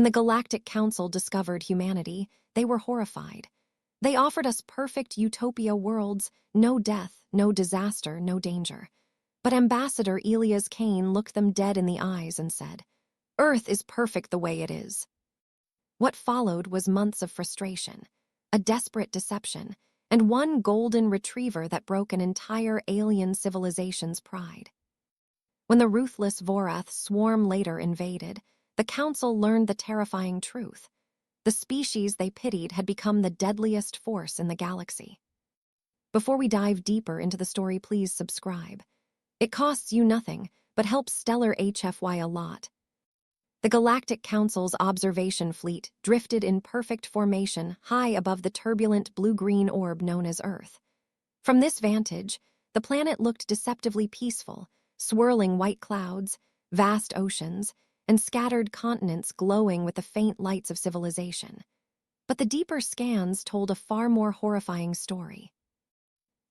the Galactic Council discovered humanity, they were horrified. They offered us perfect utopia worlds, no death, no disaster, no danger. But Ambassador Elias Kane looked them dead in the eyes and said, "Earth is perfect the way it is." What followed was months of frustration, a desperate deception, and one golden retriever that broke an entire alien civilization's pride. When the ruthless Vorath swarm later invaded, the Council learned the terrifying truth. The species they pitied had become the deadliest force in the galaxy. Before we dive deeper into the story, please subscribe. It costs you nothing, but helps Stellar HFY a lot. The Galactic Council's observation fleet drifted in perfect formation high above the turbulent blue-green orb known as Earth. From this vantage, the planet looked deceptively peaceful, swirling white clouds, vast oceans, and scattered continents glowing with the faint lights of civilization. But the deeper scans told a far more horrifying story.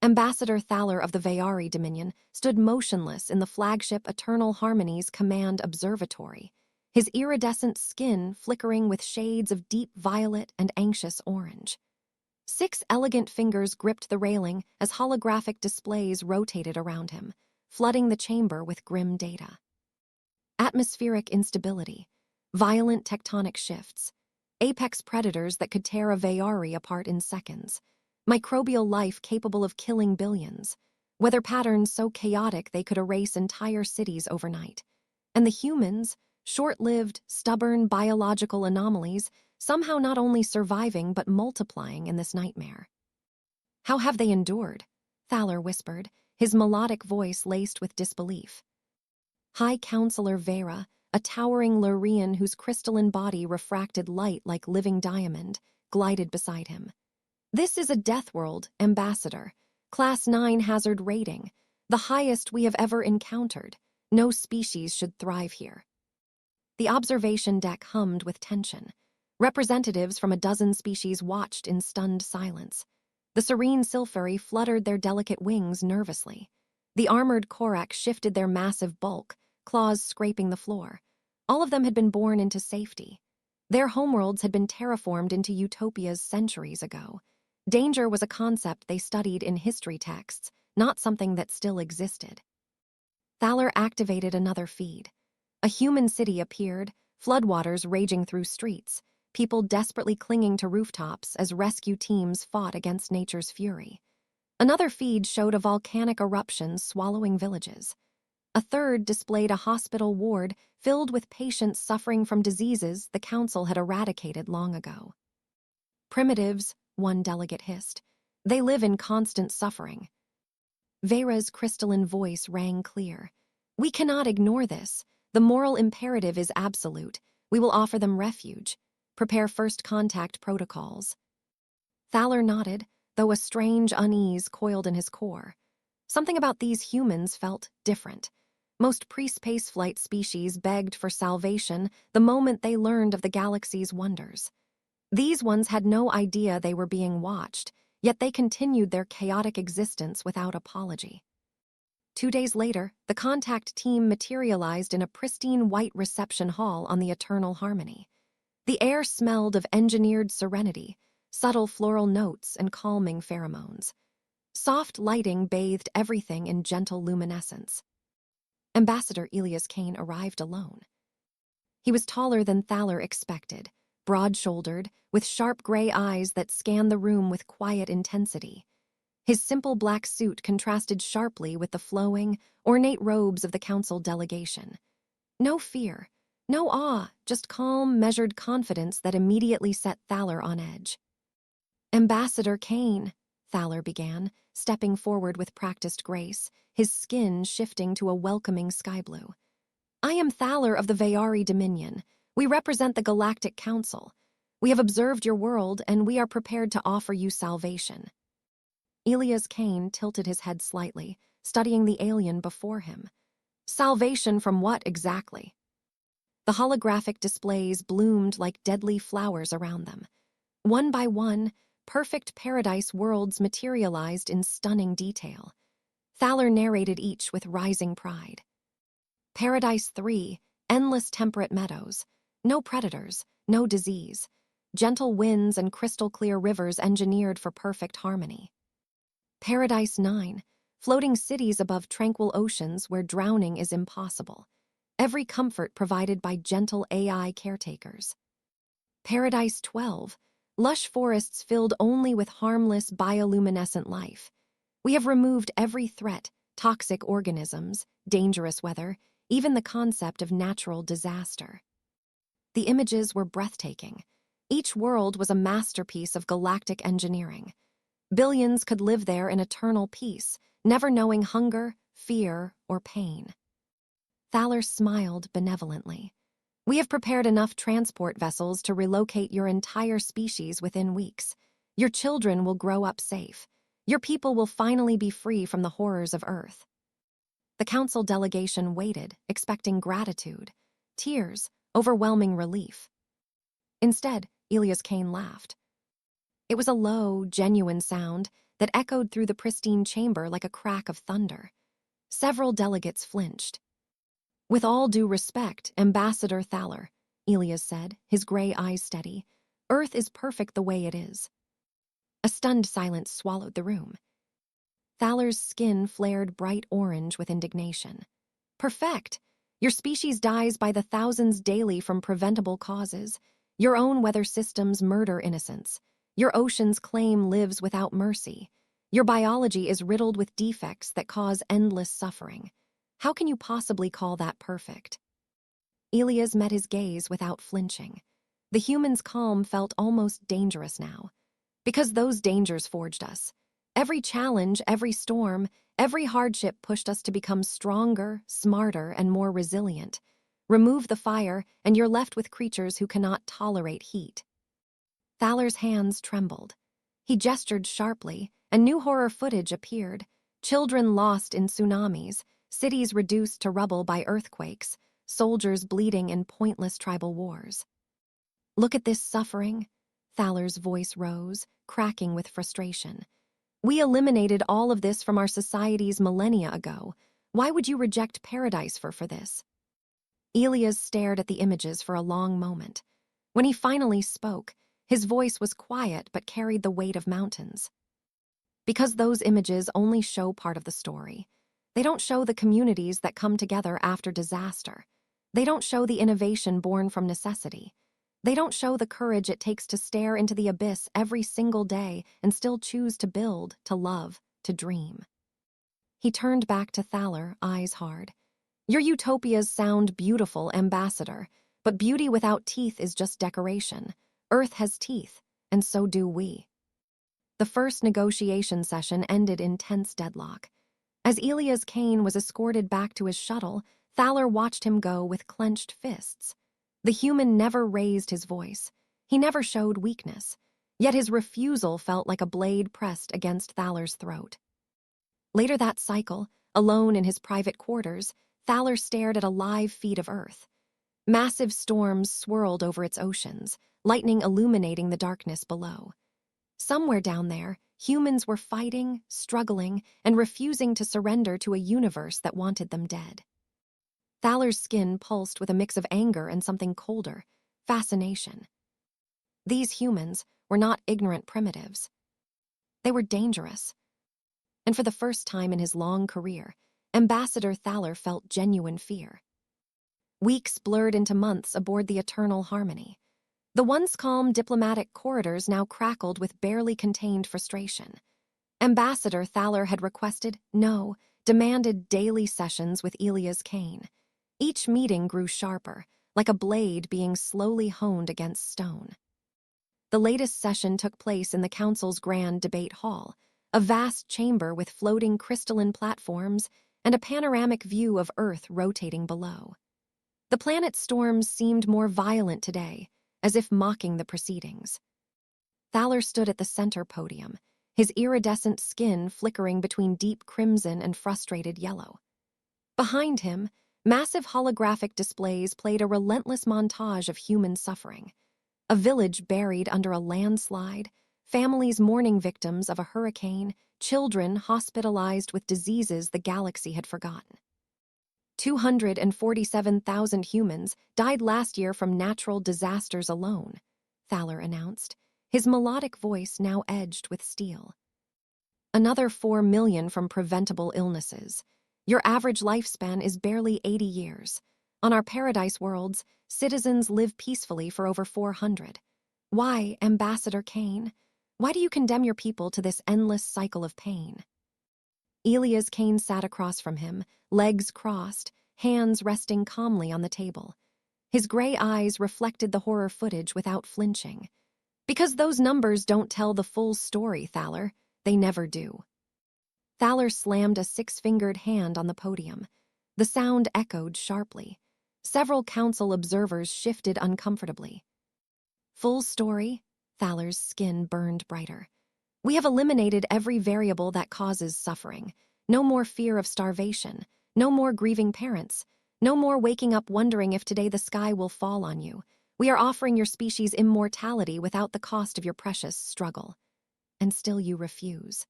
Ambassador Thaler of the Vayari Dominion stood motionless in the flagship Eternal Harmony's command observatory, his iridescent skin flickering with shades of deep violet and anxious orange. 6 elegant fingers gripped the railing as holographic displays rotated around him, flooding the chamber with grim data. Atmospheric instability, violent tectonic shifts, apex predators that could tear a Vayari apart in seconds, microbial life capable of killing billions, weather patterns so chaotic they could erase entire cities overnight. And the humans, short-lived, stubborn biological anomalies, somehow not only surviving but multiplying in this nightmare. "How have they endured?" Thaler whispered, his melodic voice laced with disbelief. High Counselor Vera, a towering Lurian whose crystalline body refracted light like living diamond, glided beside him. "This is a death world, Ambassador. Class 9 hazard rating, the highest we have ever encountered. No species should thrive here." The observation deck hummed with tension. Representatives from a dozen species watched in stunned silence. The serene Sylphari fluttered their delicate wings nervously. The armored Korak shifted their massive bulk, claws scraping the floor. All of them had been born into safety. Their homeworlds had been terraformed into utopias centuries ago. Danger was a concept they studied in history texts, not something that still existed. Thaler activated another feed. A human city appeared, floodwaters raging through streets, people desperately clinging to rooftops as rescue teams fought against nature's fury. Another feed showed a volcanic eruption swallowing villages. A third displayed a hospital ward filled with patients suffering from diseases the Council had eradicated long ago. "Primitives," one delegate hissed. "They live in constant suffering." Vera's crystalline voice rang clear. "We cannot ignore this. The moral imperative is absolute. We will offer them refuge. Prepare first contact protocols." Thaler nodded, though a strange unease coiled in his core. Something about these humans felt different. Most pre-spaceflight species begged for salvation the moment they learned of the galaxy's wonders. These ones had no idea they were being watched, yet they continued their chaotic existence without apology. 2 days later, the contact team materialized in a pristine white reception hall on the Eternal Harmony. The air smelled of engineered serenity, subtle floral notes, and calming pheromones. Soft lighting bathed everything in gentle luminescence. Ambassador Elias Kane arrived alone. He was taller than Thaler expected, broad-shouldered, with sharp gray eyes that scanned the room with quiet intensity. His simple black suit contrasted sharply with the flowing, ornate robes of the Council delegation. No fear, no awe, just calm, measured confidence that immediately set Thaler on edge. "Ambassador Kane," Thaler began, stepping forward with practiced grace, his skin shifting to a welcoming sky blue. "I am Thaler of the Vayari Dominion. We represent the Galactic Council. We have observed your world, and we are prepared to offer you salvation." Elias Kane tilted his head slightly, studying the alien before him. "Salvation from what exactly?" The holographic displays bloomed like deadly flowers around them. One by one, perfect paradise worlds materialized in stunning detail. Thaler narrated each with rising pride. Paradise 3, endless temperate meadows. No predators, no disease. Gentle winds and crystal-clear rivers engineered for perfect harmony. Paradise 9, floating cities above tranquil oceans where drowning is impossible. Every comfort provided by gentle AI caretakers. Paradise 12, lush forests filled only with harmless bioluminescent life. We have removed every threat, toxic organisms, dangerous weather, even the concept of natural disaster. The images were breathtaking. Each world was a masterpiece of galactic engineering. Billions could live there in eternal peace, never knowing hunger, fear, or pain. Thaler smiled benevolently. We have prepared enough transport vessels to relocate your entire species within weeks. Your children will grow up safe. Your people will finally be free from the horrors of Earth. The council delegation waited, expecting gratitude, tears, overwhelming relief. Instead, Elias Kane laughed. It was a low, genuine sound that echoed through the pristine chamber like a crack of thunder. Several delegates flinched. With all due respect, Ambassador Thaler, Elias said, his gray eyes steady, Earth is perfect the way it is. A stunned silence swallowed the room. Thaler's skin flared bright orange with indignation. Perfect! Your species dies by the thousands daily from preventable causes. Your own weather systems murder innocents. Your ocean's claim lives without mercy. Your biology is riddled with defects that cause endless suffering. How can you possibly call that perfect? Elias met his gaze without flinching. The human's calm felt almost dangerous now. Because those dangers forged us. Every challenge, every storm, every hardship pushed us to become stronger, smarter, and more resilient. Remove the fire, and you're left with creatures who cannot tolerate heat. Thaler's hands trembled. He gestured sharply, and new horror footage appeared. Children lost in tsunamis, cities reduced to rubble by earthquakes, soldiers bleeding in pointless tribal wars. Look at this suffering. Thaler's voice rose, cracking with frustration. We eliminated all of this from our societies millennia ago. Why would you reject paradise for this? Elias stared at the images for a long moment. When he finally spoke, his voice was quiet but carried the weight of mountains. Because those images only show part of the story. They don't show the communities that come together after disaster. They don't show the innovation born from necessity. They don't show the courage it takes to stare into the abyss every single day and still choose to build, to love, to dream. He turned back to Thaler, eyes hard. Your utopias sound beautiful, Ambassador, but beauty without teeth is just decoration. Earth has teeth, and so do we. The first negotiation session ended in tense deadlock. As Elias Kane was escorted back to his shuttle, Thaler watched him go with clenched fists. The human never raised his voice. He never showed weakness. Yet his refusal felt like a blade pressed against Thaler's throat. Later that cycle, alone in his private quarters, Thaler stared at a live feed of Earth. Massive storms swirled over its oceans, lightning illuminating the darkness below. Somewhere down there, humans were fighting, struggling, and refusing to surrender to a universe that wanted them dead. Thaler's skin pulsed with a mix of anger and something colder, fascination. These humans were not ignorant primitives. They were dangerous. And for the first time in his long career, Ambassador Thaler felt genuine fear. Weeks blurred into months aboard the Eternal Harmony. The once calm diplomatic corridors now crackled with barely contained frustration. Ambassador Thaler had requested, no, demanded daily sessions with Elias Kane. Each meeting grew sharper, like a blade being slowly honed against stone. The latest session took place in the Council's Grand Debate Hall, a vast chamber with floating crystalline platforms and a panoramic view of Earth rotating below. The planet's storms seemed more violent today, as if mocking the proceedings. Thaler stood at the center podium, his iridescent skin flickering between deep crimson and frustrated yellow. Behind him, massive holographic displays played a relentless montage of human suffering. A village buried under a landslide, families mourning victims of a hurricane, children hospitalized with diseases the galaxy had forgotten. 247,000 humans died last year from natural disasters alone, Thaler announced, his melodic voice now edged with steel. Another 4 million from preventable illnesses. Your average lifespan is barely 80 years. On our paradise worlds, citizens live peacefully for over 400. Why, Ambassador Kane? Why do you condemn your people to this endless cycle of pain? Elias Kane sat across from him, legs crossed, hands resting calmly on the table. His gray eyes reflected the horror footage without flinching. Because those numbers don't tell the full story, Thaler. They never do. Thaler slammed a 6-fingered hand on the podium. The sound echoed sharply. Several council observers shifted uncomfortably. Full story? Thaler's skin burned brighter. We have eliminated every variable that causes suffering. No more fear of starvation. No more grieving parents. No more waking up wondering if today the sky will fall on you. We are offering your species immortality without the cost of your precious struggle. And still you refuse.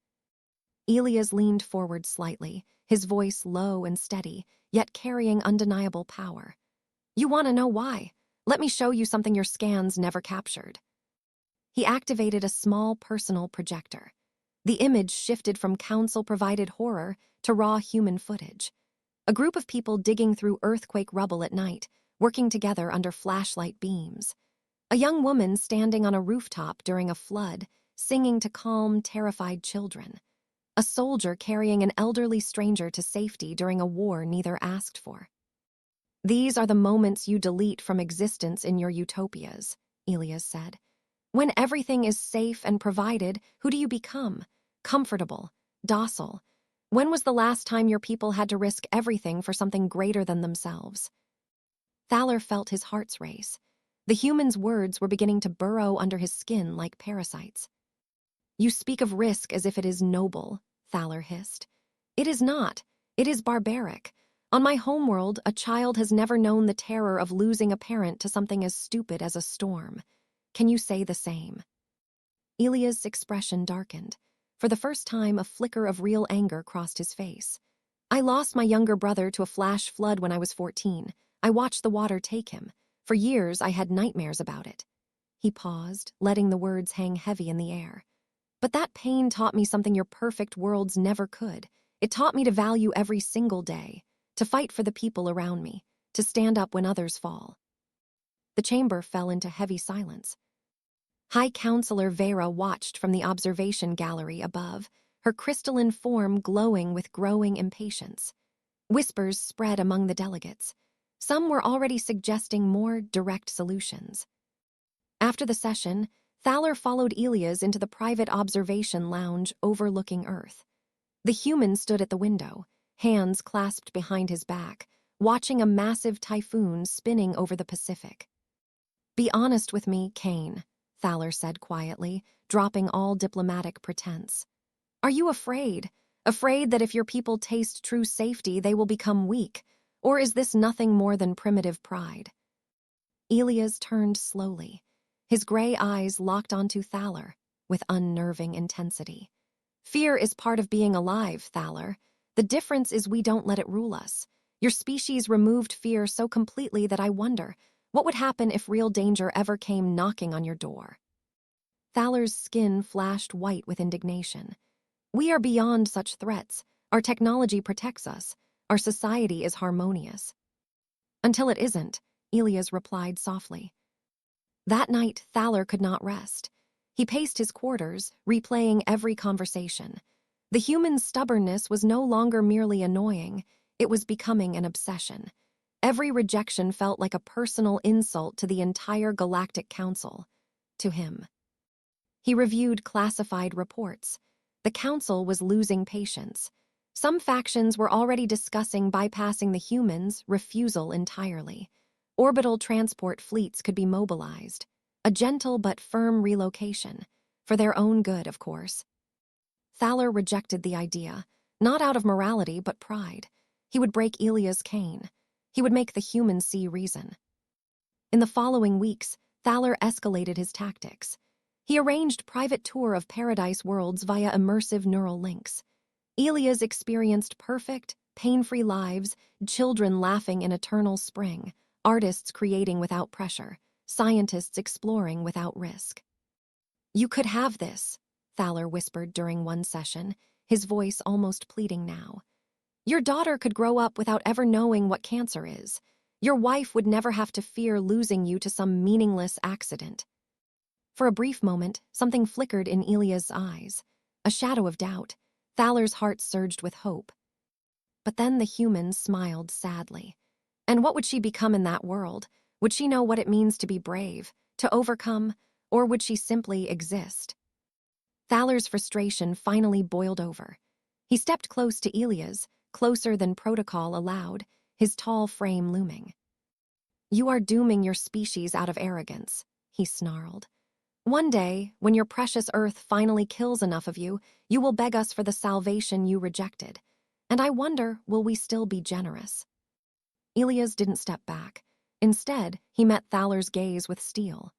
Elias leaned forward slightly, his voice low and steady, yet carrying undeniable power. You want to know why? Let me show you something your scans never captured. He activated a small personal projector. The image shifted from council-provided horror to raw human footage. A group of people digging through earthquake rubble at night, working together under flashlight beams. A young woman standing on a rooftop during a flood, singing to calm, terrified children. A soldier carrying an elderly stranger to safety during a war neither asked for. These are the moments you delete from existence in your utopias, Elias said. When everything is safe and provided, who do you become? Comfortable, docile. When was the last time your people had to risk everything for something greater than themselves? Thaler felt his heart's race. The human's words were beginning to burrow under his skin like parasites. You speak of risk as if it is noble, Thaler hissed. It is not. It is barbaric. On my homeworld, a child has never known the terror of losing a parent to something as stupid as a storm. Can you say the same? Elia's expression darkened. For the first time, a flicker of real anger crossed his face. I lost my younger brother to a flash flood when I was 14. I watched the water take him. For years, I had nightmares about it. He paused, letting the words hang heavy in the air. But that pain taught me something your perfect worlds never could. It taught me to value every single day, to fight for the people around me, to stand up when others fall. The chamber fell into heavy silence. High Counselor Vera watched from the observation gallery above, her crystalline form glowing with growing impatience. Whispers spread among the delegates. Some were already suggesting more direct solutions. After the session, Thaler followed Elias into the private observation lounge overlooking Earth. The human stood at the window, hands clasped behind his back, watching a massive typhoon spinning over the Pacific. Be honest with me, Kane, Thaler said quietly, dropping all diplomatic pretense. Are you afraid? Afraid that if your people taste true safety, they will become weak? Or is this nothing more than primitive pride? Elias turned slowly. His gray eyes locked onto Thaler with unnerving intensity. Fear is part of being alive, Thaler. The difference is we don't let it rule us. Your species removed fear so completely that I wonder, what would happen if real danger ever came knocking on your door? Thaler's skin flashed white with indignation. We are beyond such threats. Our technology protects us. Our society is harmonious. Until it isn't, Elias replied softly. That night, Thaler could not rest. He paced his quarters, replaying every conversation. The human's stubbornness was no longer merely annoying, it was becoming an obsession. Every rejection felt like a personal insult to the entire Galactic Council. To him. He reviewed classified reports. The Council was losing patience. Some factions were already discussing bypassing the humans' refusal entirely. Orbital transport fleets could be mobilized. A gentle but firm relocation. For their own good, of course. Thaler rejected the idea, not out of morality but pride. He would break Elias Kane. He would make the humans see reason. In the following weeks, Thaler escalated his tactics. He arranged private tour of paradise worlds via immersive neural links. Elias experienced perfect, pain-free lives, children laughing in eternal spring, artists creating without pressure, scientists exploring without risk. "You could have this," Thaler whispered during one session, his voice almost pleading now. "Your daughter could grow up without ever knowing what cancer is. Your wife would never have to fear losing you to some meaningless accident." For a brief moment, something flickered in Elia's eyes. A shadow of doubt. Thaler's heart surged with hope. But then the human smiled sadly. And what would she become in that world? Would she know what it means to be brave, to overcome, or would she simply exist? Thaler's frustration finally boiled over. He stepped close to Elia's, closer than protocol allowed, his tall frame looming. "You are dooming your species out of arrogance," he snarled. "One day, when your precious Earth finally kills enough of you, you will beg us for the salvation you rejected. And I wonder, will we still be generous?" Elias didn't step back. Instead, he met Thaler's gaze with steel.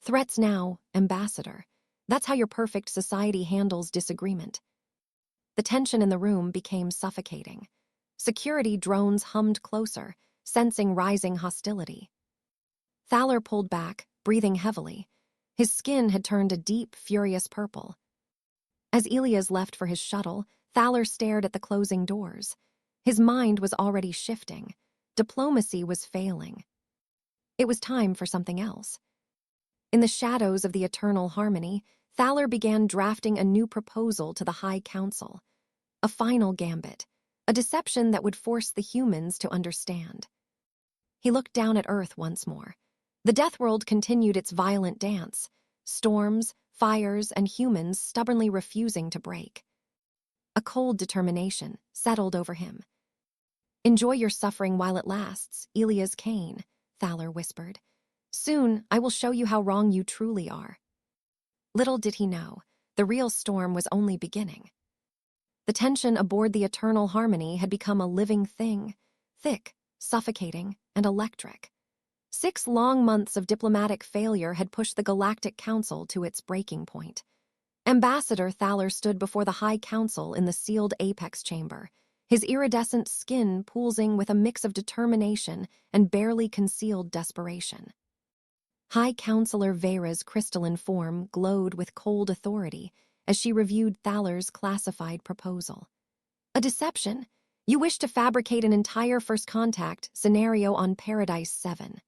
"Threats now, Ambassador. That's how your perfect society handles disagreement." The tension in the room became suffocating. Security drones hummed closer, sensing rising hostility. Thaler pulled back, breathing heavily. His skin had turned a deep, furious purple. As Elias left for his shuttle, Thaler stared at the closing doors. His mind was already shifting. Diplomacy was failing. It was time for something else. In the shadows of the eternal harmony, Thaler began drafting a new proposal to the High Council. A final gambit, a deception that would force the humans to understand. He looked down at Earth once more. The death world continued its violent dance, storms, fires, and humans stubbornly refusing to break. A cold determination settled over him. "Enjoy your suffering while it lasts, Elias Kane," Thaler whispered. "Soon, I will show you how wrong you truly are." Little did he know, the real storm was only beginning. The tension aboard the Eternal Harmony had become a living thing, thick, suffocating, and electric. 6 long months of diplomatic failure had pushed the Galactic Council to its breaking point. Ambassador Thaler stood before the High Council in the sealed apex chamber, his iridescent skin pulsing with a mix of determination and barely concealed desperation. High Counselor Vera's crystalline form glowed with cold authority as she reviewed Thaler's classified proposal. "A deception? You wish to fabricate an entire first contact scenario on Paradise 7.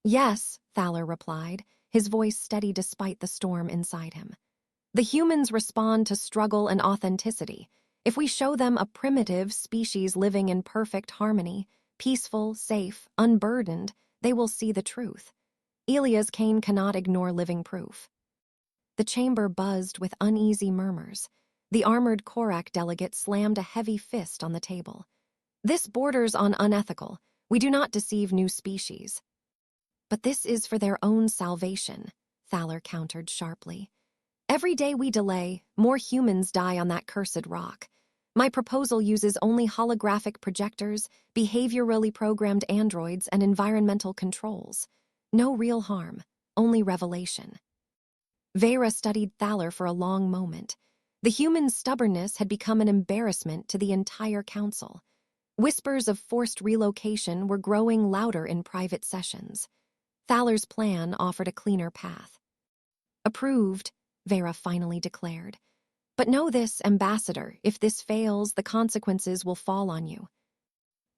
"Yes," Thaler replied, his voice steady despite the storm inside him. "The humans respond to struggle and authenticity. If we show them a primitive species living in perfect harmony, peaceful, safe, unburdened, they will see the truth. Elias Kane cannot ignore living proof." The chamber buzzed with uneasy murmurs. The armored Korak delegate slammed a heavy fist on the table. "This borders on unethical. We do not deceive new species." "But this is for their own salvation," Thaler countered sharply. "Every day we delay, more humans die on that cursed rock. My proposal uses only holographic projectors, behaviorally programmed androids, and environmental controls. No real harm, only revelation." Vera studied Thaler for a long moment. The human's stubbornness had become an embarrassment to the entire council. Whispers of forced relocation were growing louder in private sessions. Thaler's plan offered a cleaner path. "Approved," Vera finally declared. "But know this, Ambassador, if this fails, the consequences will fall on you."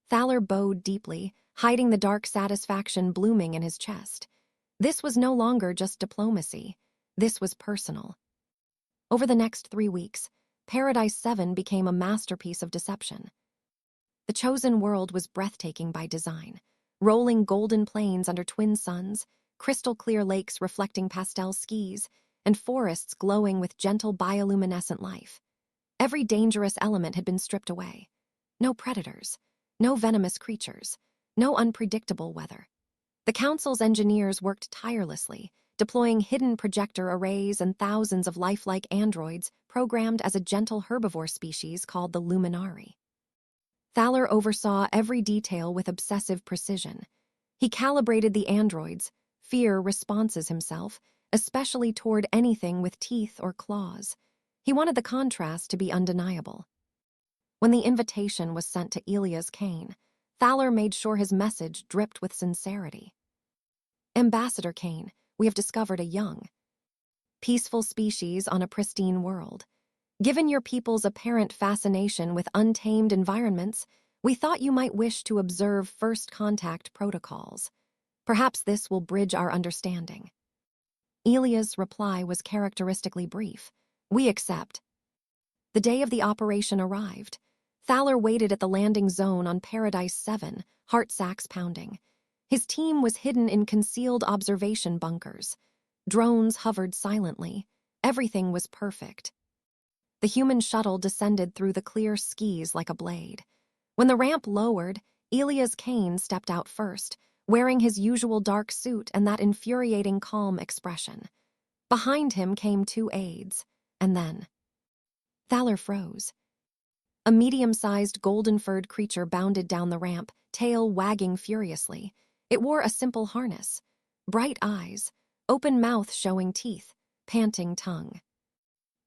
Thaler bowed deeply, hiding the dark satisfaction blooming in his chest. This was no longer just diplomacy. This was personal. Over the next 3 weeks, Paradise 7 became a masterpiece of deception. The chosen world was breathtaking by design. Rolling golden plains under twin suns, crystal-clear lakes reflecting pastel skis, and forests glowing with gentle bioluminescent life. Every dangerous element had been stripped away. No predators, no venomous creatures, no unpredictable weather. The Council's engineers worked tirelessly, deploying hidden projector arrays and thousands of lifelike androids programmed as a gentle herbivore species called the Luminari. Thaler oversaw every detail with obsessive precision. He calibrated the androids, fear responses himself, especially toward anything with teeth or claws. He wanted the contrast to be undeniable. When the invitation was sent to Elia's Kane, Thaler made sure his message dripped with sincerity. Ambassador Kane, we have discovered a young, peaceful species on a pristine world. Given your people's apparent fascination with untamed environments, we thought you might wish to observe first contact protocols. Perhaps this will bridge our understanding. Elia's reply was characteristically brief. We accept. The day of the operation arrived. Thaler waited at the landing zone on Paradise 7, heart sacks pounding. His team was hidden in concealed observation bunkers. Drones hovered silently. Everything was perfect. The human shuttle descended through the clear skis like a blade. When the ramp lowered, Elia's Kane stepped out first, wearing his usual dark suit and that infuriating calm expression. Behind him came two aides, and then Thaler froze. A medium-sized golden-furred creature bounded down the ramp, tail wagging furiously. It wore a simple harness. Bright eyes, open mouth showing teeth, panting tongue.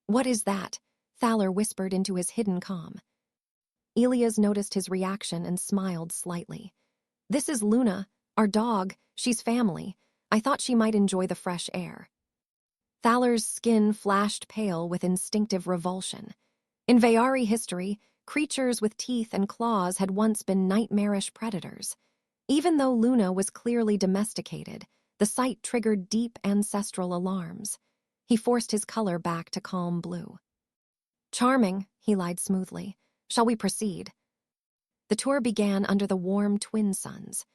What is that? Thaler whispered into his hidden comm. Elias noticed his reaction and smiled slightly. This is Luna, our dog. She's family. I thought she might enjoy the fresh air. Thaler's skin flashed pale with instinctive revulsion. In Vayari history, creatures with teeth and claws had once been nightmarish predators. Even though Luna was clearly domesticated, the sight triggered deep ancestral alarms. He forced his color back to calm blue. Charming, he lied smoothly. Shall we proceed? The tour began under the warm twin suns.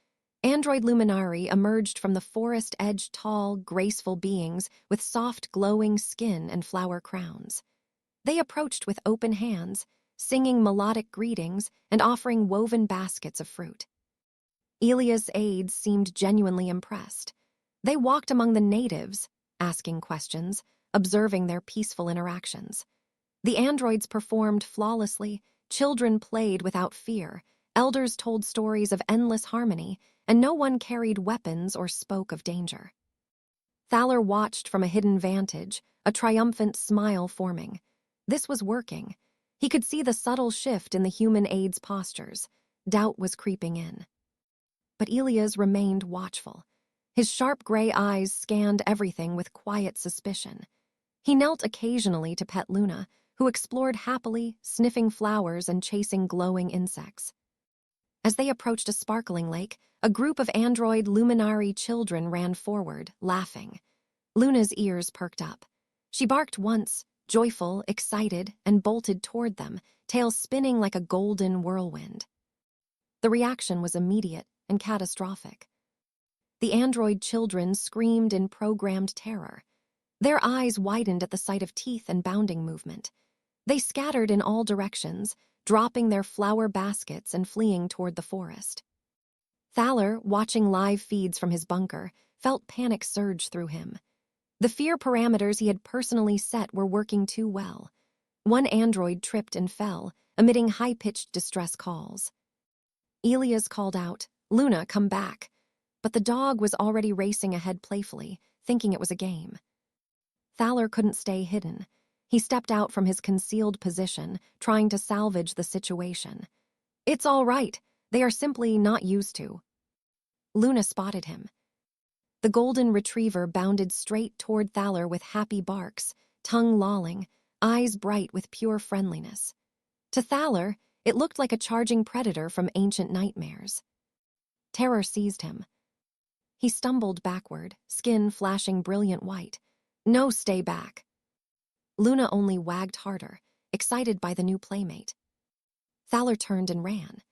Android Luminari emerged from the forest edge, tall, graceful beings with soft, glowing skin and flower crowns. They approached with open hands, singing melodic greetings and offering woven baskets of fruit. Elia's aides seemed genuinely impressed. They walked among the natives, asking questions, observing their peaceful interactions. The androids performed flawlessly, children played without fear, elders told stories of endless harmony, and no one carried weapons or spoke of danger. Thaler watched from a hidden vantage, a triumphant smile forming. This was working. He could see the subtle shift in the human aides' postures. Doubt was creeping in. But Elias remained watchful. His sharp gray eyes scanned everything with quiet suspicion. He knelt occasionally to pet Luna, who explored happily, sniffing flowers and chasing glowing insects. As they approached a sparkling lake, a group of android luminari children ran forward, laughing. Luna's ears perked up. She barked once, joyful, excited, and bolted toward them, tail spinning like a golden whirlwind. The reaction was immediate and catastrophic. The android children screamed in programmed terror. Their eyes widened at the sight of teeth and bounding movement. They scattered in all directions, dropping their flower baskets and fleeing toward the forest. Thaler, watching live feeds from his bunker, felt panic surge through him. The fear parameters he had personally set were working too well. One android tripped and fell, emitting high-pitched distress calls. Elias called out, "Luna, come back." But the dog was already racing ahead playfully, thinking it was a game. Thaler couldn't stay hidden. He stepped out from his concealed position, trying to salvage the situation. "It's all right. They are simply not used to." Luna spotted him. The golden retriever bounded straight toward Thaler with happy barks, tongue lolling, eyes bright with pure friendliness. To Thaler, it looked like a charging predator from ancient nightmares. Terror seized him. He stumbled backward, skin flashing brilliant white. "No, stay back." Luna only wagged harder, excited by the new playmate. Thaler turned and ran.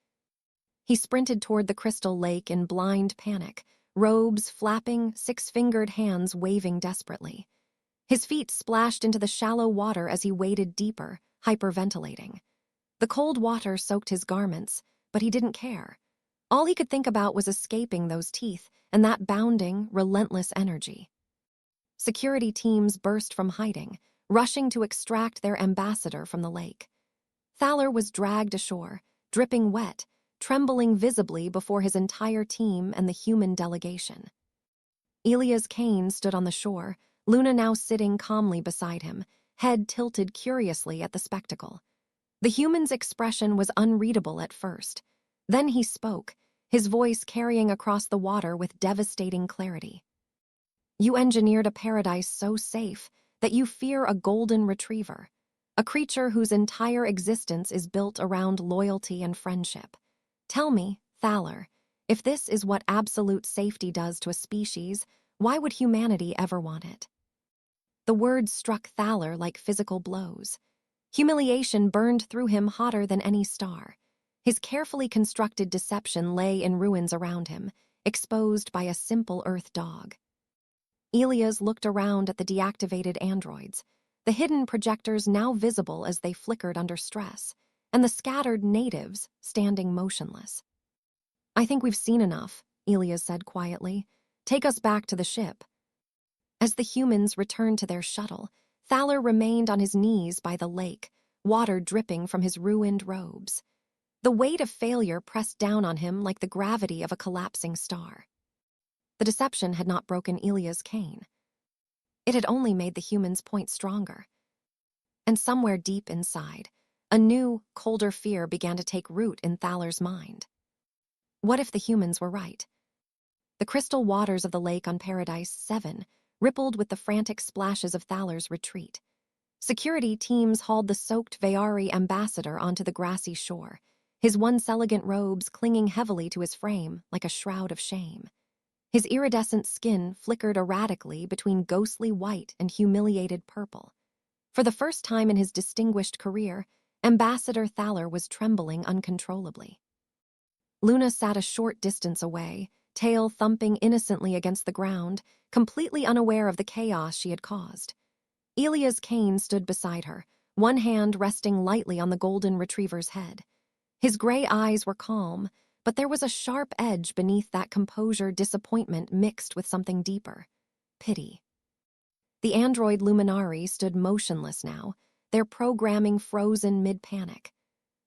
He sprinted toward the crystal lake in blind panic, robes flapping, six-fingered hands waving desperately. His feet splashed into the shallow water as he waded deeper, hyperventilating. The cold water soaked his garments, but he didn't care. All he could think about was escaping those teeth and that bounding, relentless energy. Security teams burst from hiding, rushing to extract their ambassador from the lake. Thaler was dragged ashore, dripping wet, trembling visibly before his entire team and the human delegation. Elia's Kane stood on the shore, Luna now sitting calmly beside him, head tilted curiously at the spectacle. The human's expression was unreadable at first. Then he spoke, his voice carrying across the water with devastating clarity. You engineered a paradise so safe that you fear a golden retriever, a creature whose entire existence is built around loyalty and friendship. Tell me, Thaler, if this is what absolute safety does to a species, why would humanity ever want it? The words struck Thaler like physical blows. Humiliation burned through him hotter than any star. His carefully constructed deception lay in ruins around him, exposed by a simple Earth dog. Elias looked around at the deactivated androids, the hidden projectors now visible as they flickered under stress, and the scattered natives standing motionless. I think we've seen enough, Elias said quietly. Take us back to the ship. As the humans returned to their shuttle, Thaler remained on his knees by the lake, water dripping from his ruined robes. The weight of failure pressed down on him like the gravity of a collapsing star. The deception had not broken Elia's cane. It had only made the humans' point stronger. And somewhere deep inside, a new, colder fear began to take root in Thaler's mind. What if the humans were right? The crystal waters of the lake on Paradise 7 rippled with the frantic splashes of Thaler's retreat. Security teams hauled the soaked Vayari ambassador onto the grassy shore, his once elegant robes clinging heavily to his frame like a shroud of shame. His iridescent skin flickered erratically between ghostly white and humiliated purple. For the first time in his distinguished career, Ambassador Thaler was trembling uncontrollably. Luna sat a short distance away, tail thumping innocently against the ground, completely unaware of the chaos she had caused. Elia's cane stood beside her, one hand resting lightly on the golden retriever's head. His gray eyes were calm, but there was a sharp edge beneath that composure, disappointment mixed with something deeper. Pity. The android Luminari stood motionless now, their programming frozen mid-panic.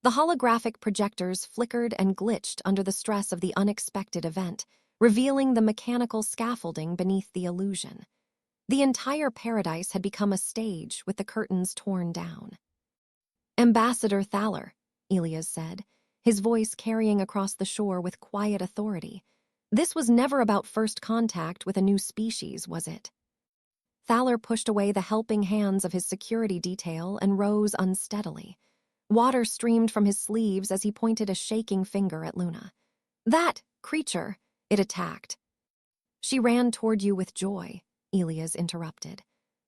The holographic projectors flickered and glitched under the stress of the unexpected event, revealing the mechanical scaffolding beneath the illusion. The entire paradise had become a stage with the curtains torn down. Ambassador Thaler, Elias said, his voice carrying across the shore with quiet authority. This was never about first contact with a new species, was it? Thaler pushed away the helping hands of his security detail and rose unsteadily. Water streamed from his sleeves as he pointed a shaking finger at Luna. That creature, it attacked. She ran toward you with joy, Elias interrupted.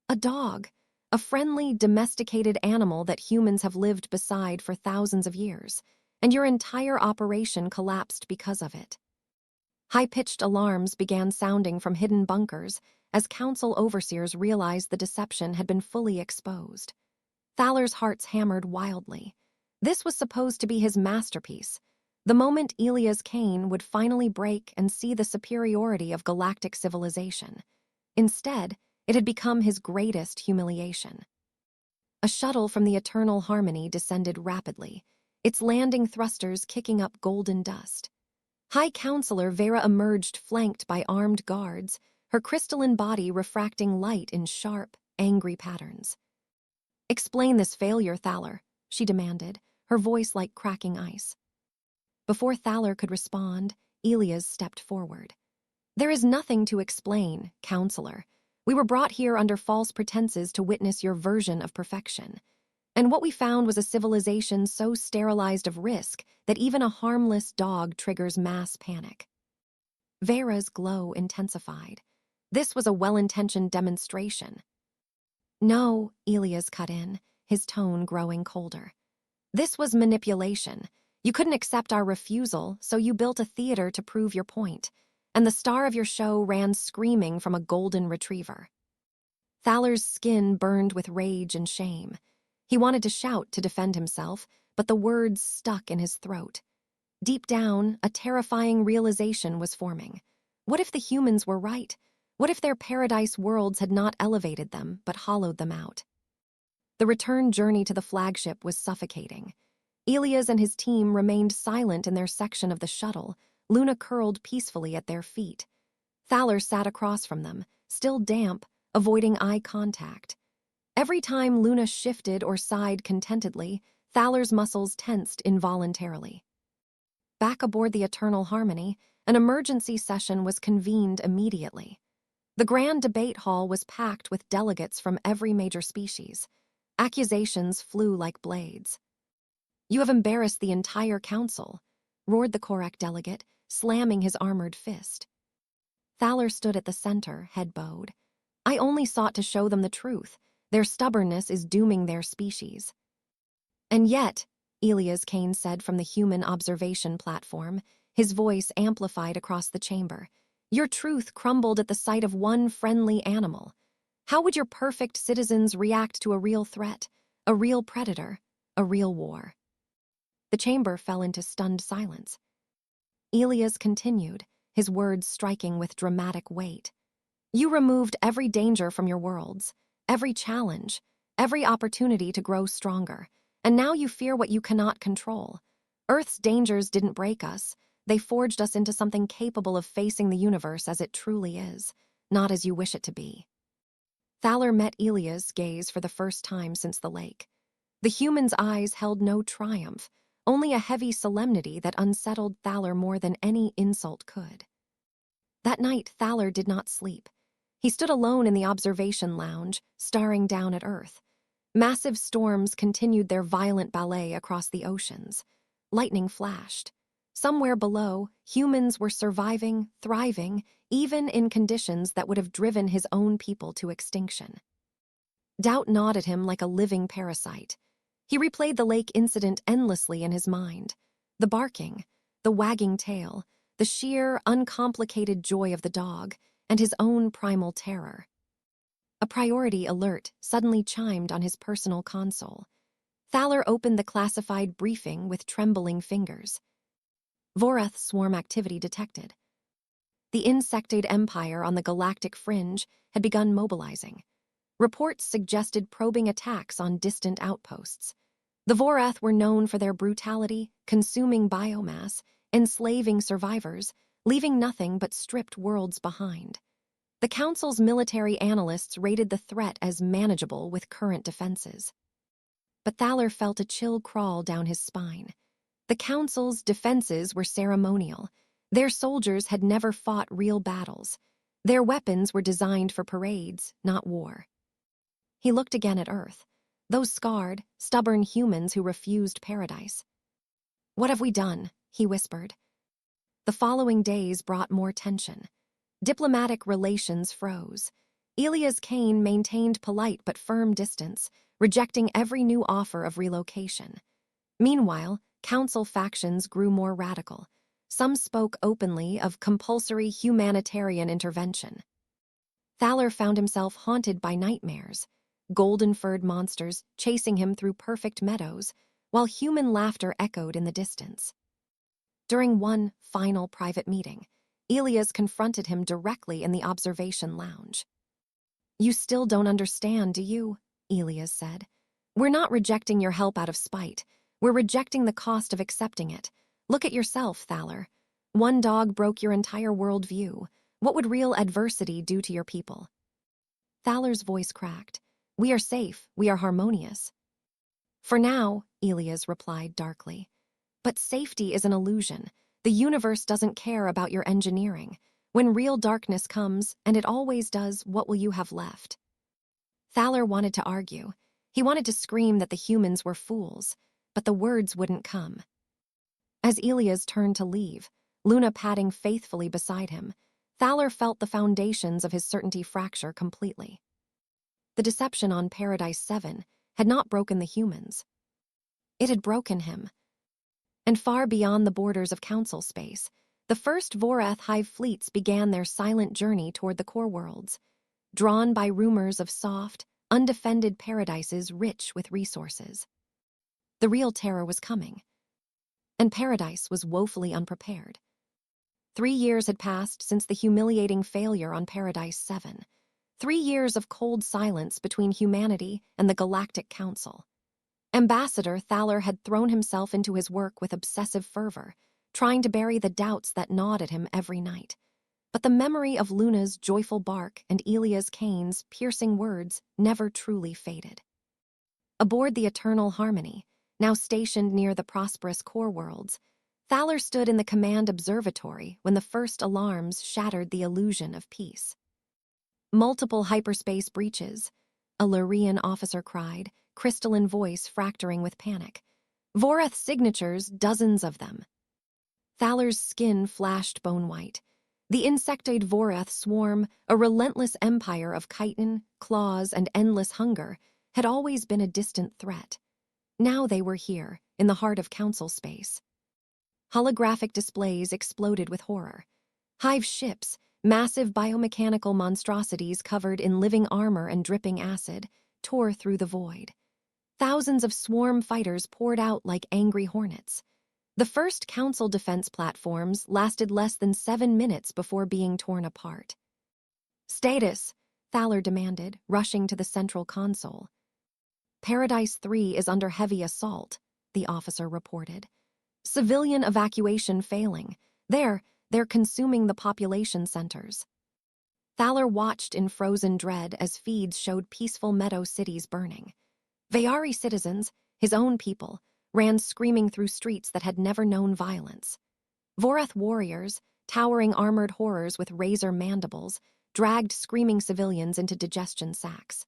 A dog, a friendly, domesticated animal that humans have lived beside for thousands of years, and your entire operation collapsed because of it. High-pitched alarms began sounding from hidden bunkers as council overseers realized the deception had been fully exposed. Thaler's hearts hammered wildly. This was supposed to be his masterpiece, the moment Elia's cane would finally break and see the superiority of galactic civilization. Instead, it had become his greatest humiliation. A shuttle from the Eternal Harmony descended rapidly, its landing thrusters kicking up golden dust. High Counselor Vera emerged flanked by armed guards, her crystalline body refracting light in sharp, angry patterns. Explain this failure, Thaler, she demanded, her voice like cracking ice. Before Thaler could respond, Elias stepped forward. There is nothing to explain, Counselor. We were brought here under false pretenses to witness your version of perfection. And what we found was a civilization so sterilized of risk that even a harmless dog triggers mass panic. Vera's glow intensified. This was a well-intentioned demonstration. No, Elias cut in, his tone growing colder. This was manipulation. You couldn't accept our refusal, so you built a theater to prove your point, and the star of your show ran screaming from a golden retriever. Thaler's skin burned with rage and shame. He wanted to shout to defend himself, but the words stuck in his throat. Deep down, a terrifying realization was forming. What if the humans were right? What if their paradise worlds had not elevated them, but hollowed them out? The return journey to the flagship was suffocating. Elias and his team remained silent in their section of the shuttle, Luna curled peacefully at their feet. Thaler sat across from them, still damp, avoiding eye contact. Every time Luna shifted or sighed contentedly, Thaler's muscles tensed involuntarily. Back aboard the Eternal Harmony, an emergency session was convened immediately. The grand debate hall was packed with delegates from every major species. Accusations flew like blades. "You have embarrassed the entire council," roared the Korak delegate, slamming his armored fist. Thaler stood at the center, head bowed. "I only sought to show them the truth. Their stubbornness is dooming their species." "And yet," Elias Kane said from the human observation platform, his voice amplified across the chamber, "your truth crumbled at the sight of one friendly animal. How would your perfect citizens react to a real threat, a real predator, a real war?" The chamber fell into stunned silence. Elias continued, his words striking with dramatic weight. "You removed every danger from your worlds, every challenge, every opportunity to grow stronger, and now you fear what you cannot control. Earth's dangers didn't break us. They forged us into something capable of facing the universe as it truly is, not as you wish it to be." Thaler met Elias' gaze for the first time since the lake. The human's eyes held no triumph, only a heavy solemnity that unsettled Thaler more than any insult could. That night, Thaler did not sleep. He stood alone in the observation lounge, staring down at Earth. Massive storms continued their violent ballet across the oceans. Lightning flashed. Somewhere below, humans were surviving, thriving, even in conditions that would have driven his own people to extinction. Doubt gnawed at him like a living parasite. He replayed the lake incident endlessly in his mind. The barking, the wagging tail, the sheer, uncomplicated joy of the dog, and his own primal terror. A priority alert suddenly chimed on his personal console. Thaler opened the classified briefing with trembling fingers. Vorath swarm activity detected. The insectoid empire on the galactic fringe had begun mobilizing. Reports suggested probing attacks on distant outposts. The Vorath were known for their brutality, consuming biomass, enslaving survivors, leaving nothing but stripped worlds behind. The Council's military analysts rated the threat as manageable with current defenses. But Thaler felt a chill crawl down his spine. The Council's defenses were ceremonial. Their soldiers had never fought real battles. Their weapons were designed for parades, not war. He looked again at Earth, those scarred, stubborn humans who refused paradise. "What have we done?" he whispered. The following days brought more tension. Diplomatic relations froze. Elias Kane maintained polite but firm distance, rejecting every new offer of relocation. Meanwhile, council factions grew more radical. Some spoke openly of compulsory humanitarian intervention. Thaler found himself haunted by nightmares, golden-furred monsters chasing him through perfect meadows, while human laughter echoed in the distance. During one final private meeting, Elias confronted him directly in the observation lounge. "You still don't understand, do you?" Elias said. "We're not rejecting your help out of spite. We're rejecting the cost of accepting it. Look at yourself, Thaler. One dog broke your entire worldview. What would real adversity do to your people?" Thaler's voice cracked. "We are safe. We are harmonious." "For now," Elias replied darkly. "But safety is an illusion. The universe doesn't care about your engineering. When real darkness comes, and it always does, what will you have left?" Thaler wanted to argue. He wanted to scream that the humans were fools, but the words wouldn't come. As Elias turned to leave, Luna padding faithfully beside him, Thaler felt the foundations of his certainty fracture completely. The deception on Paradise 7 had not broken the humans. It had broken him. And far beyond the borders of council space, the first Vorath hive fleets began their silent journey toward the core worlds, drawn by rumors of soft, undefended paradises rich with resources. The real terror was coming, and Paradise was woefully unprepared. 3 years had passed since the humiliating failure on Paradise 7. 3 years of cold silence between humanity and the Galactic Council. Ambassador Thaler had thrown himself into his work with obsessive fervor, trying to bury the doubts that gnawed at him every night. But the memory of Luna's joyful bark and Elias Kane's piercing words never truly faded. Aboard the Eternal Harmony, now stationed near the prosperous core worlds. Thaler stood in the command observatory when the first alarms shattered the illusion of peace. Multiple hyperspace breaches, a Lurian officer cried, crystalline voice fracturing with panic. Voreth signatures, dozens of them. Thaler's skin flashed bone-white. The insectoid Voreth swarm, a relentless empire of chitin, claws, and endless hunger, had always been a distant threat. Now they were here, in the heart of council space. Holographic displays exploded with horror. Hive ships, massive biomechanical monstrosities covered in living armor and dripping acid, tore through the void. Thousands of swarm fighters poured out like angry hornets. The first council defense platforms lasted less than 7 minutes before being torn apart. "Status," Thaler demanded, rushing to the central console. "Paradise 3 is under heavy assault," the officer reported. "Civilian evacuation failing. They're consuming the population centers." Thaler watched in frozen dread as feeds showed peaceful meadow cities burning. Vayari citizens, his own people, ran screaming through streets that had never known violence. Voreth warriors, towering armored horrors with razor mandibles, dragged screaming civilians into digestion sacks.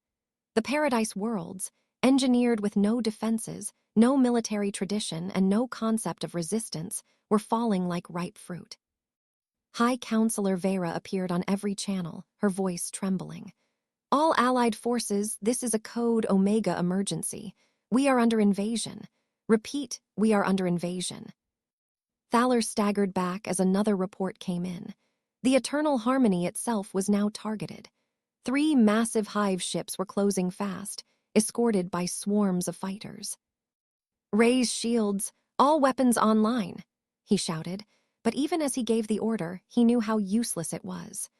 The Paradise worlds, engineered with no defenses, no military tradition, and no concept of resistance, were falling like ripe fruit. High Counselor Vera appeared on every channel, her voice trembling. "All Allied forces, this is a Code Omega emergency. We are under invasion. Repeat, we are under invasion." Thaler staggered back as another report came in. The Eternal Harmony itself was now targeted. 3 massive hive ships were closing fast, escorted by swarms of fighters. "Raise shields, all weapons online," he shouted, but even as he gave the order, he knew how useless it was.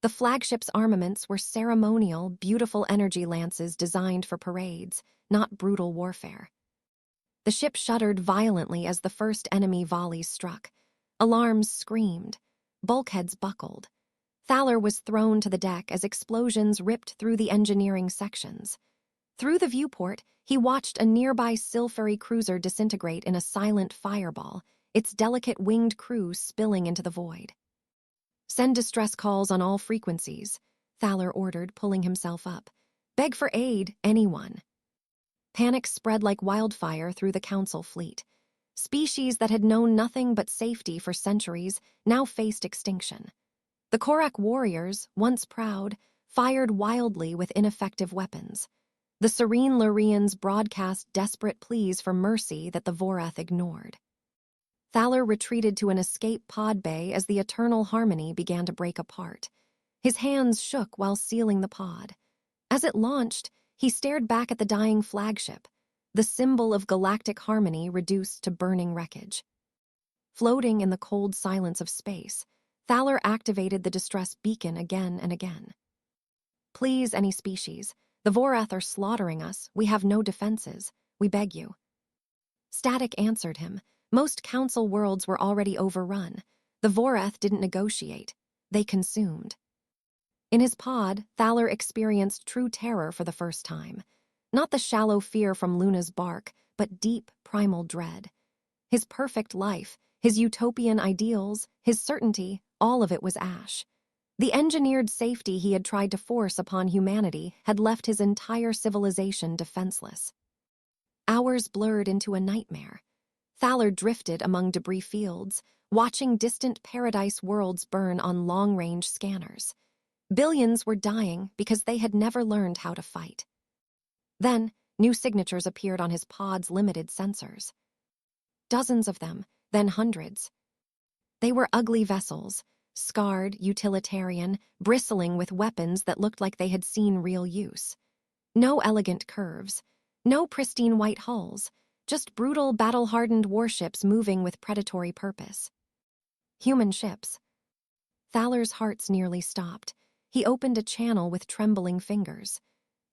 The flagship's armaments were ceremonial, beautiful energy lances designed for parades, not brutal warfare. The ship shuddered violently as the first enemy volleys struck. Alarms screamed. Bulkheads buckled. Thaler was thrown to the deck as explosions ripped through the engineering sections. Through the viewport, he watched a nearby silvery cruiser disintegrate in a silent fireball, its delicate winged crew spilling into the void. "Send distress calls on all frequencies," Thaler ordered, pulling himself up. "Beg for aid, anyone." Panic spread like wildfire through the council fleet. Species that had known nothing but safety for centuries now faced extinction. The Korak warriors, once proud, fired wildly with ineffective weapons. The serene Lurians broadcast desperate pleas for mercy that the Voreth ignored. Thaler retreated to an escape pod bay as the Eternal Harmony began to break apart. His hands shook while sealing the pod. As it launched, he stared back at the dying flagship, the symbol of galactic harmony reduced to burning wreckage. Floating in the cold silence of space, Thaler activated the distress beacon again and again. "Please, any species. The Voreth are slaughtering us. We have no defenses. We beg you." Static answered him. Most council worlds were already overrun. The Voreth didn't negotiate. They consumed. In his pod, Thaler experienced true terror for the first time. Not the shallow fear from Luna's bark, but deep, primal dread. His perfect life, his utopian ideals, his certainty, all of it was ash. The engineered safety he had tried to force upon humanity had left his entire civilization defenseless. Hours blurred into a nightmare. Thaler drifted among debris fields, watching distant paradise worlds burn on long-range scanners. Billions were dying because they had never learned how to fight. Then, new signatures appeared on his pod's limited sensors. Dozens of them, then hundreds. They were ugly vessels, scarred, utilitarian, bristling with weapons that looked like they had seen real use. No elegant curves, no pristine white hulls, just brutal, battle-hardened warships moving with predatory purpose. Human ships. Thaler's hearts nearly stopped. He opened a channel with trembling fingers.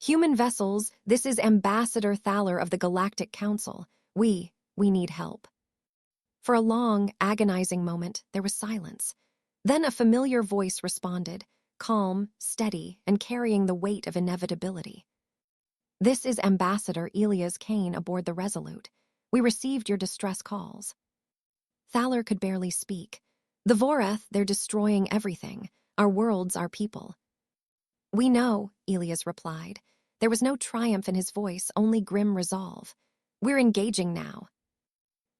"Human vessels, this is Ambassador Thaler of the Galactic Council. We need help." For a long, agonizing moment, there was silence. Then a familiar voice responded, calm, steady, and carrying the weight of inevitability. "This is Ambassador Elias Kane aboard the Resolute. We received your distress calls. Thaler could barely speak. The Vorath, they're destroying everything. Our worlds, our people. We know, Elias replied. There was no triumph in his voice, only grim resolve. We're engaging now.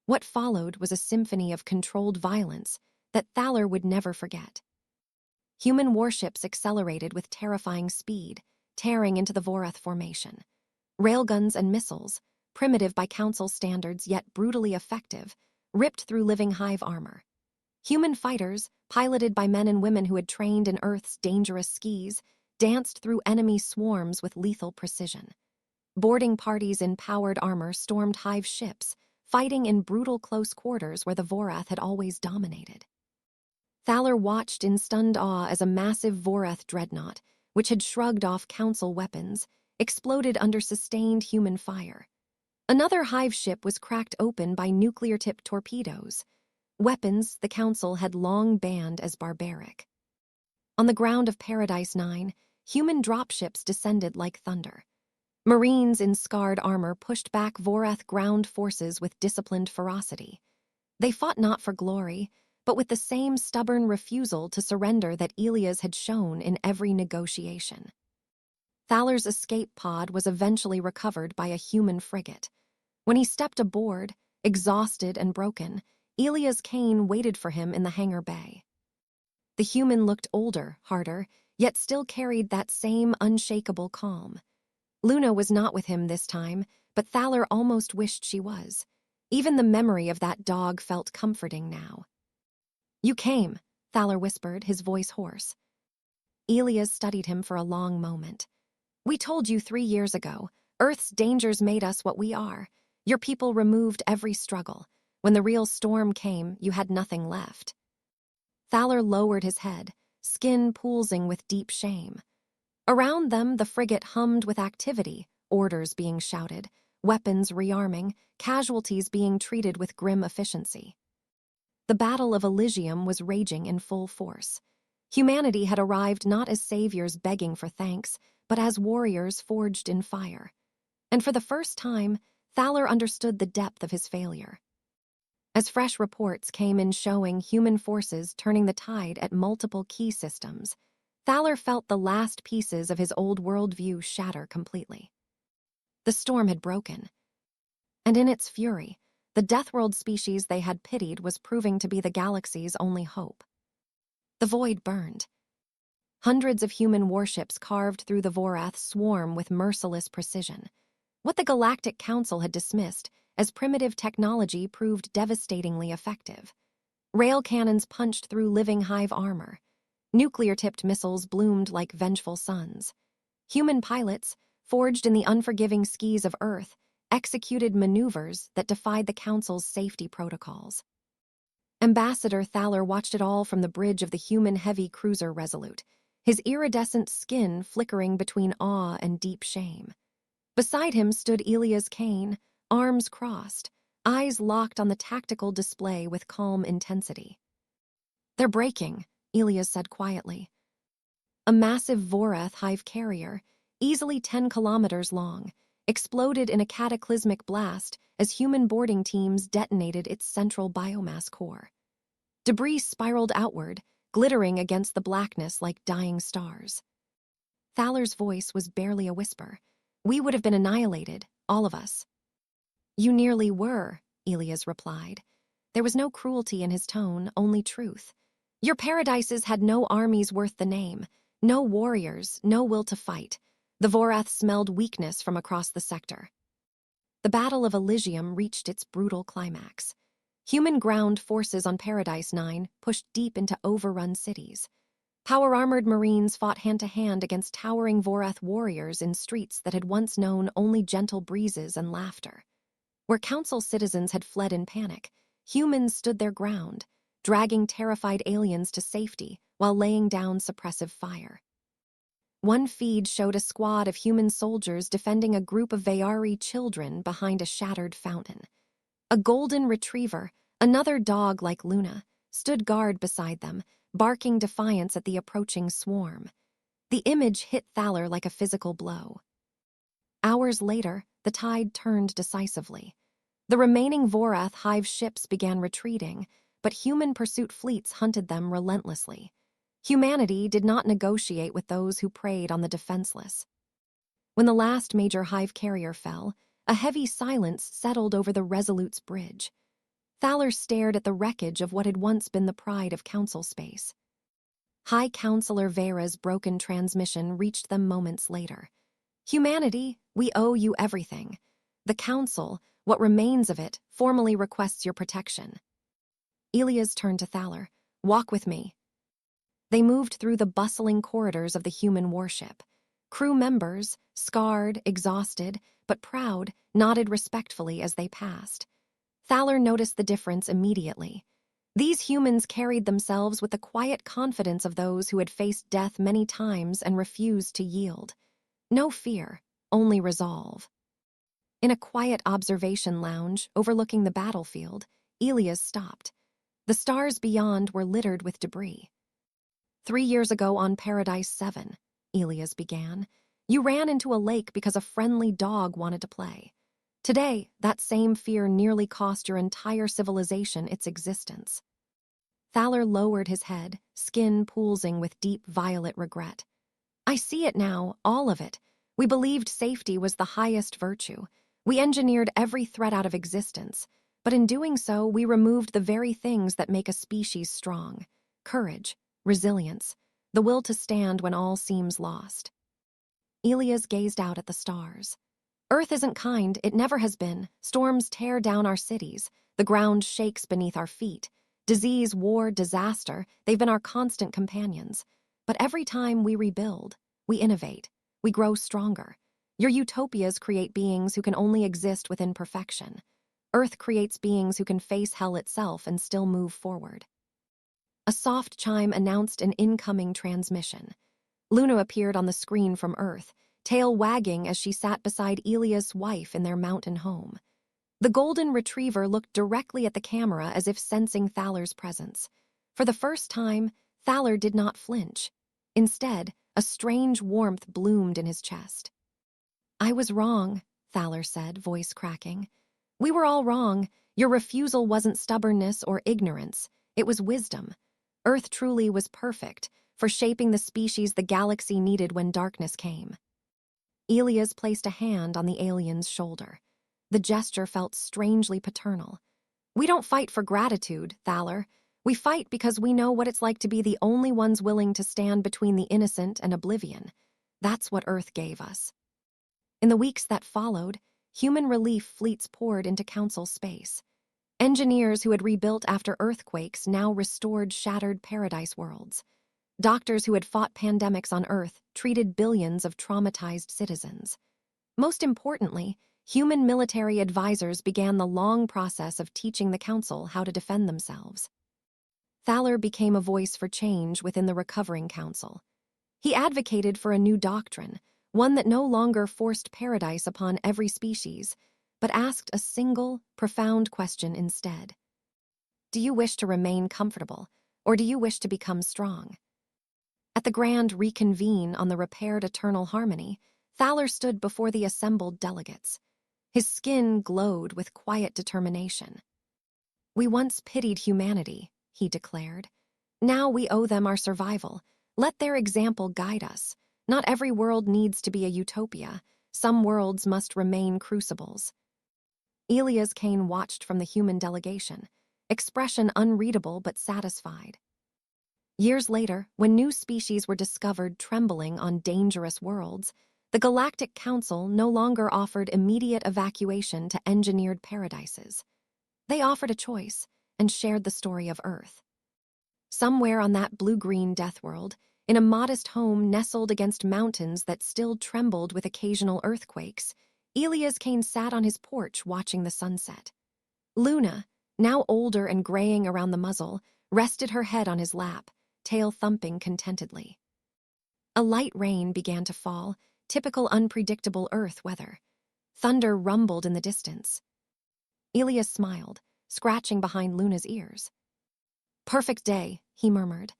What followed was a symphony of controlled violence that Thaler would never forget. Human warships accelerated with terrifying speed, tearing into the Vorath formation. Railguns and missiles, primitive by Council standards yet brutally effective, ripped through living hive armor. Human fighters, piloted by men and women who had trained in Earth's dangerous skis, danced through enemy swarms with lethal precision. Boarding parties in powered armor stormed hive ships, fighting in brutal close quarters where the Vorath had always dominated. Thaler watched in stunned awe as a massive Vorath dreadnought, which had shrugged off Council weapons, exploded under sustained human fire. Another hive ship was cracked open by nuclear-tipped torpedoes, weapons the Council had long banned as barbaric. On the ground of Paradise 9, human dropships descended like thunder. Marines in scarred armor pushed back Vorath ground forces with disciplined ferocity. They fought not for glory, but with the same stubborn refusal to surrender that Elias had shown in every negotiation. Thaler's escape pod was eventually recovered by a human frigate. When he stepped aboard, exhausted and broken, Elias Kane waited for him in the hangar bay. The human looked older, harder, yet still carried that same unshakable calm. Luna was not with him this time, but Thaler almost wished she was. Even the memory of that dog felt comforting now. You came, Thaler whispered, his voice hoarse. Elias studied him for a long moment. We told you 3 years ago, Earth's dangers made us what we are. Your people removed every struggle. When the real storm came, you had nothing left. Thaler lowered his head, skin poolsing with deep shame. Around them, the frigate hummed with activity, orders being shouted, weapons rearming, casualties being treated with grim efficiency. The Battle of Elysium was raging in full force. Humanity had arrived not as saviors begging for thanks, but as warriors forged in fire. And for the first time, Thaler understood the depth of his failure. As fresh reports came in showing human forces turning the tide at multiple key systems, Thaler felt the last pieces of his old worldview shatter completely. The storm had broken. And in its fury, the Deathworld species they had pitied was proving to be the galaxy's only hope. The void burned. Hundreds of human warships carved through the Vorath swarm with merciless precision. What the Galactic Council had dismissed as primitive technology proved devastatingly effective. Rail cannons punched through living hive armor. Nuclear-tipped missiles bloomed like vengeful suns. Human pilots, forged in the unforgiving skis of Earth, executed maneuvers that defied the Council's safety protocols. Ambassador Thaler watched it all from the bridge of the human heavy cruiser Resolute, his iridescent skin flickering between awe and deep shame. Beside him stood Elias Kane, arms crossed, eyes locked on the tactical display with calm intensity. They're breaking, Elias said quietly. A massive Vorath hive carrier, easily 10 kilometers long, exploded in a cataclysmic blast as human boarding teams detonated its central biomass core. Debris spiraled outward, glittering against the blackness like dying stars. Thaler's voice was barely a whisper. We would have been annihilated, all of us. You nearly were, Elias replied. There was no cruelty in his tone, only truth. Your paradises had no armies worth the name, no warriors, no will to fight. The Vorath smelled weakness from across the sector. The Battle of Elysium reached its brutal climax. Human ground forces on Paradise 9 pushed deep into overrun cities. Power-armored Marines fought hand-to-hand against towering Vorath warriors in streets that had once known only gentle breezes and laughter. Where Council citizens had fled in panic, humans stood their ground, dragging terrified aliens to safety while laying down suppressive fire. One feed showed a squad of human soldiers defending a group of Vayari children behind a shattered fountain. A golden retriever, another dog like Luna, stood guard beside them, barking defiance at the approaching swarm. The image hit Thaler like a physical blow. Hours later, the tide turned decisively. The remaining Vorath hive ships began retreating, but human pursuit fleets hunted them relentlessly. Humanity did not negotiate with those who preyed on the defenseless. When the last major hive carrier fell, a heavy silence settled over the Resolute's bridge. Thaler stared at the wreckage of what had once been the pride of Council space. High Counselor Vera's broken transmission reached them moments later. "Humanity, we owe you everything. The Council, what remains of it, formally requests your protection." Elias turned to Thaler. "Walk with me." They moved through the bustling corridors of the human warship. Crew members, scarred, exhausted, but proud, nodded respectfully as they passed. Thaler noticed the difference immediately. These humans carried themselves with the quiet confidence of those who had faced death many times and refused to yield. No fear, only resolve. In a quiet observation lounge overlooking the battlefield, Elias stopped. The stars beyond were littered with debris. 3 years ago on Paradise 7, Elias began, you ran into a lake because a friendly dog wanted to play. Today, that same fear nearly cost your entire civilization its existence. Thaler lowered his head, skin pulsing with deep violet regret. I see it now, all of it. We believed safety was the highest virtue. We engineered every threat out of existence, but in doing so, we removed the very things that make a species strong: courage, resilience, the will to stand when all seems lost. Elias gazed out at the stars. Earth isn't kind, it never has been. Storms tear down our cities. The ground shakes beneath our feet. Disease, war, disaster, they've been our constant companions. But every time we rebuild, we innovate, we grow stronger. Your utopias create beings who can only exist within perfection. Earth creates beings who can face hell itself and still move forward. A soft chime announced an incoming transmission. Luna appeared on the screen from Earth, tail wagging as she sat beside Elias' wife in their mountain home. The golden retriever looked directly at the camera as if sensing Thaler's presence. For the first time, Thaler did not flinch. Instead, a strange warmth bloomed in his chest. "I was wrong," Thaler said, voice cracking. "We were all wrong. Your refusal wasn't stubbornness or ignorance. It was wisdom. Earth truly was perfect for shaping the species the galaxy needed when darkness came." Elias placed a hand on the alien's shoulder. The gesture felt strangely paternal. "We don't fight for gratitude, Thaler. We fight because we know what it's like to be the only ones willing to stand between the innocent and oblivion. That's what Earth gave us." In the weeks that followed, human relief fleets poured into Council space. Engineers who had rebuilt after earthquakes now restored shattered paradise worlds. Doctors who had fought pandemics on Earth treated billions of traumatized citizens. Most importantly, human military advisors began the long process of teaching the Council how to defend themselves. Thaler became a voice for change within the recovering Council. He advocated for a new doctrine, one that no longer forced paradise upon every species, but asked a single, profound question instead. Do you wish to remain comfortable, or do you wish to become strong? At the grand reconvene on the repaired Eternal Harmony, Thaler stood before the assembled delegates. His skin glowed with quiet determination. "We once pitied humanity," he declared. "Now we owe them our survival. Let their example guide us. Not every world needs to be a utopia. Some worlds must remain crucibles." Elias Kane watched from the human delegation, expression unreadable but satisfied. Years later, when new species were discovered trembling on dangerous worlds, the Galactic Council no longer offered immediate evacuation to engineered paradises. They offered a choice and shared the story of Earth. Somewhere on that blue-green death world, in a modest home nestled against mountains that still trembled with occasional earthquakes, Elias Kane sat on his porch watching the sunset. Luna, now older and graying around the muzzle, rested her head on his lap, tail thumping contentedly. A light rain began to fall, typical unpredictable Earth weather. Thunder rumbled in the distance. Elias smiled, scratching behind Luna's ears. "Perfect day," he murmured.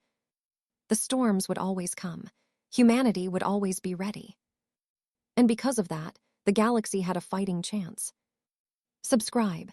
The storms would always come. Humanity would always be ready. And because of that, the galaxy had a fighting chance. Subscribe.